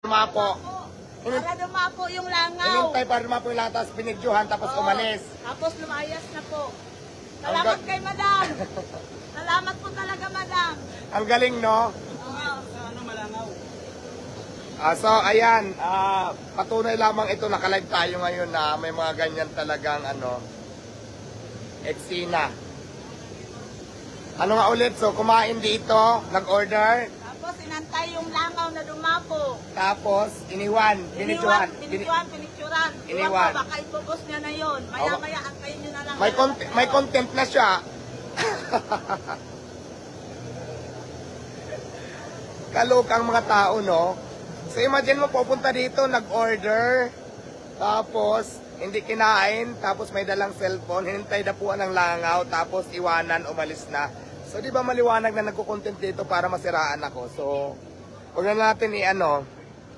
Dumapo. Para dumapo yung langaw. Inintay para dumapo yung latas, pinidyohan, tapos umalis. Tapos lumayas na po. Salamat kay madam. Salamat po talaga, madam. Ang galing, no? Ano malangaw? So, ayan. Patunay lamang ito, nakalive tayo ngayon na may mga ganyan talagang, eksena. Ano nga ulit? So, kumain dito, nag-order, Tapos inantay yung langaw na dumapo. tapos iniwan, binidyohan. Pinicturan. Iniwan. Baka ibubos niya na yun. Maya-maya, antayin nyo na lang. May content na siya. Kalokang mga tao, no? So imagine mo, pupunta dito, nag-order, tapos hindi kinain, tapos may dalang cellphone, hinintay dapuan ng langaw, tapos iwanan, umalis na. So di ba maliwanag na nagko-content dito para masiraan ako? So, huwag na natin